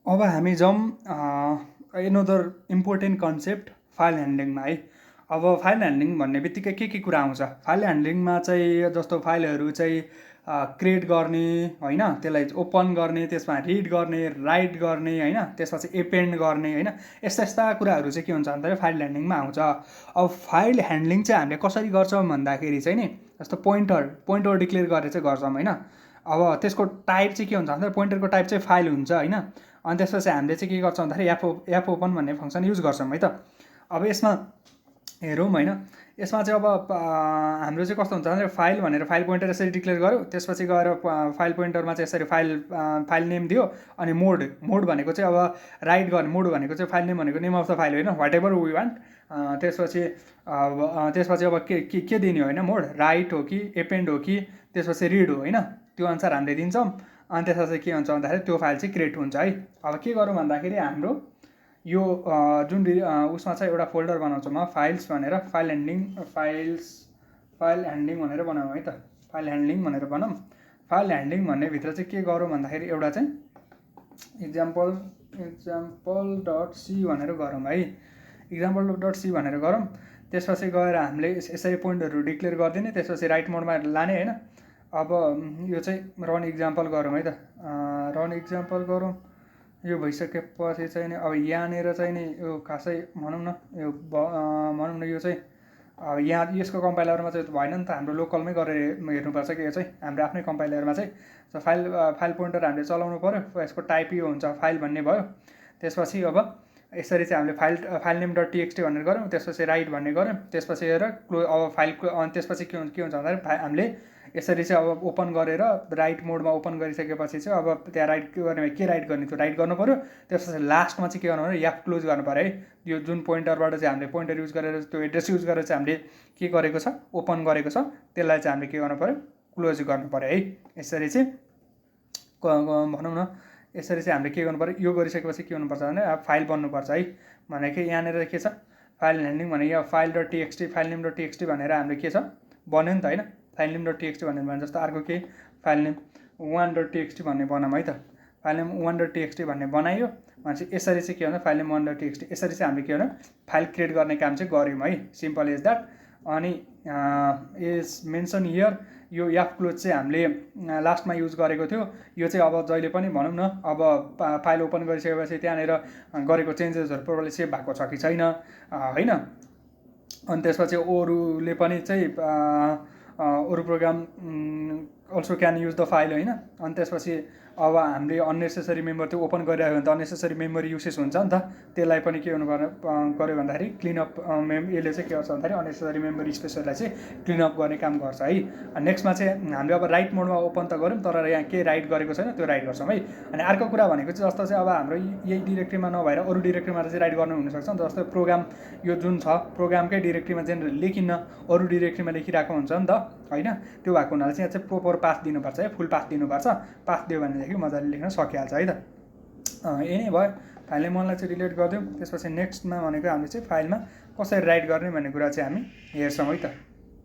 अब हामी जाउँ एनदर इम्पोर्टेन्ट कन्सेप्ट फाइल ह्यान्डलिङमा है। अब फाइल ह्यान्डलिङ भन्ने बित्तिकै के कुरा आउँछ? फाइल ह्यान्डलिङमा चाहिँ जस्तो फाइलहरू चाहिँ क्रिएट गर्ने होइन, त्यसलाई ओपन गर्ने, त्यसमा रिड गर्ने, राइट गर्ने होइन, त्यसमा चाहिँ एपेन्ड गर्ने होइन, यस्ता यस्ता कुराहरू चाहिँ के हुन्छ भन्दाखेरि फाइल ह्यान्डलिङमा आउँछ। अब फाइल ह्यान्डलिङ चाहिँ हामीले कसरी गर्छौँ भन्दाखेरि चाहिँ नि जस्तो पोइन्टर डिक्लेयर गरेर चाहिँ गर्छौँ होइन। अब त्यसको टाइप चाहिँ के हुन्छ भन्दाखेरि पोइन्टरको टाइप चाहिँ फाइल हुन्छ होइन। अनि त्यसपछि हामीले चाहिँ के गर्छौँ भन्दाखेरि एफ ओपन भन्ने फङ्सन युज गर्छौँ है त। अब यसमा हेरौँ होइन, यसमा चाहिँ अब हाम्रो चाहिँ कस्तो हुन्छ भने फाइल भनेर फाइल पोइन्टर यसरी डिक्लेयर गर्यो, त्यसपछि गएर फाइल पोइन्टरमा चाहिँ यसरी फाइल नेम दियो। अनि मोड भनेको चाहिँ अब राइट गर्ने, मोड भनेको चाहिँ फाइल नेम भनेको नेम अफ द फाइल होइन, वाट एभर वी वान्ट। त्यसपछि अब के दिने होइन, मोड राइट हो कि एपेन्ड हो कि त्यसपछि रिड हो होइन, त्यो अनुसार हामीले दिन्छौँ। अनि त्यसपछि के हुन्छ भन्दाखेरि त्यो फाइल चाहिँ क्रिएट हुन्छ है। अब के गरौँ भन्दाखेरि हाम्रो यो जुन उसमा चाहिँ एउटा फोल्डर बनाउँछु म फाइल्स भनेर, फाइल ह्यान्डलिङ भनेर बनाऊँ है त। फाइल ह्यान्डलिङ भनेर बनाऊँ। फाइल ह्यान्डलिङ भन्ने भित्र चाहिँ के गरौँ भन्दाखेरि एउटा चाहिँ example.c भनेर गरौँ है। example.c भनेर गरौँ। त्यसपछि गएर हामीले यसरी पोइन्टहरू डिक्लेयर गरिदिने, त्यसपछि राइट मोडमा लाने होइन। अब यो चाहिँ रन इक्जाम्पल गरौँ है त। रन इक्जाम्पल गरौँ। यो भइसकेपछि चाहिँ नि अब यहाँनिर चाहिँ नि यो खासै भनौँ न यो भनौँ न यो चाहिँ यहाँ यसको कम्पाइलरमा चाहिँ भएन नि त, हाम्रो लोकलमै गरेर हेर्नुपर्छ कि यो चाहिँ हाम्रो आफ्नै कम्पाइलरमा चाहिँ फाइल पोइन्टर हामीले चलाउनु पऱ्यो। यसको टाइप यो हुन्छ फाइल भन्ने भयो। त्यसपछि अब यसरी चाहिँ हामीले फाइल नेम डट टिएक्सटी भनेर गऱ्यौँ, त्यसपछि राइट भन्ने गऱ्यौँ, त्यसपछि हेर अब फाइलको अनि त्यसपछि के हुन्छ भन्दाखेरि हामीले यसरी चाहिँ अब ओपन गरेर राइट मोडमा ओपन गरिसकेपछि चाहिँ अब त्यहाँ राइट के राइट गर्ने त्यो राइट गर्नु पऱ्यो। त्यसपछि लास्टमा चाहिँ के गर्नु पऱ्यो, याफ क्लोज गर्नु पऱ्यो है। यो जुन पोइन्टरबाट चाहिँ हामीले पोइन्टर युज गरेर त्यो एड्रेस युज गरेर चाहिँ हामीले के गरेको छ, ओपन गरेको छ, त्यसलाई चाहिँ हामीले के गर्नु पऱ्यो, क्लोज गर्नु पऱ्यो है। यसरी चाहिँ भनौँ न यसरी चाहिँ हामीले के गर्नु पऱ्यो, यो गरिसकेपछि के हुनुपर्छ भने अब फाइल बन्नुपर्छ है। भनेको यहाँनिर के छ, फाइल ह्यान्डलिङ भने यहाँ file dot TXT file name dot TXT भनेर हामीले के छ बन्यो नि त होइन। फाइल नेम डट टिएक्सटी भनेर भने जस्तो अर्को के फाइल नेम 1.txt भन्ने बनाऊँ है त। फाइल नेम 1.txt भन्ने बनायो भनेपछि यसरी चाहिँ के भन्दा फाइल नेम 1.txt यसरी चाहिँ हामीले के भन्दा फाइल क्रिएट गर्ने काम चाहिँ गऱ्यौँ है। Simple is that. अनि इज मेन्सन हियर यो याफ क्लोज चाहिँ हामीले लास्टमा युज गरेको थियो। यो चाहिँ अब जहिले पनि भनौँ न अब फाइल ओपन गरिसकेपछि त्यहाँनिर गरेको चेन्जेसहरू प्रोब्लमले सेभ भएको छ कि छैन होइन। अनि त्यसपछि अरूले पनि चाहिँ अरू program also can use the file होइन। अनि त्यसपछि अब हामीले अन्नेसेसरी मेमोरी त्यो ओपन गरिरहेको भने त अन्नेसेसरी मेमोरी युसेज हुन्छ नि त, त्यसलाई पनि के गर्नु गऱ्यो भन्दाखेरि क्लिनअप यसले चाहिँ के गर्छ भन्दाखेरि अन्नेसेसरी मेमोरी स्पेसलाई चाहिँ क्लिनअप गर्ने काम गर्छ है। नेक्स्टमा चाहिँ हामीले अब राइट मोडमा ओपन त गऱ्यौँ तर यहाँ के राइट गरेको छैन त्यो राइट गर्छौँ है। अनि अर्को कुरा भनेको चाहिँ जस्तो चाहिँ अब हाम्रो यही डिरेक्टरीमा नभएर अरू डिरेक्टरीमा चाहिँ राइट गर्नु हुनसक्छ नि त। जस्तो प्रोग्राम यो जुन छ प्रोग्रामकै डिरेक्टरीमा जेनरली लेखिन्न, अरू डिरेक्टरीमा लेखिरहेको हुन्छ नि त होइन। त्यो भएको हुनाले चाहिँ यहाँ चाहिँ प्रोपर पाथ दिनुपर्छ है, फुल पाथ दिनुपर्छ। पाथ दियो भनेदेखि मजाले लेख्न सकिहाल्छ है त। यही नै भयो। फाइल नेम मनलाई चाहिँ डिलिट गरिदिउँ। त्यसपछि नेक्स्टमा भनेको हामीले चाहिँ फाइलमा कसरी राइट गर्ने भन्ने कुरा चाहिँ हामी हेर्छौँ है त।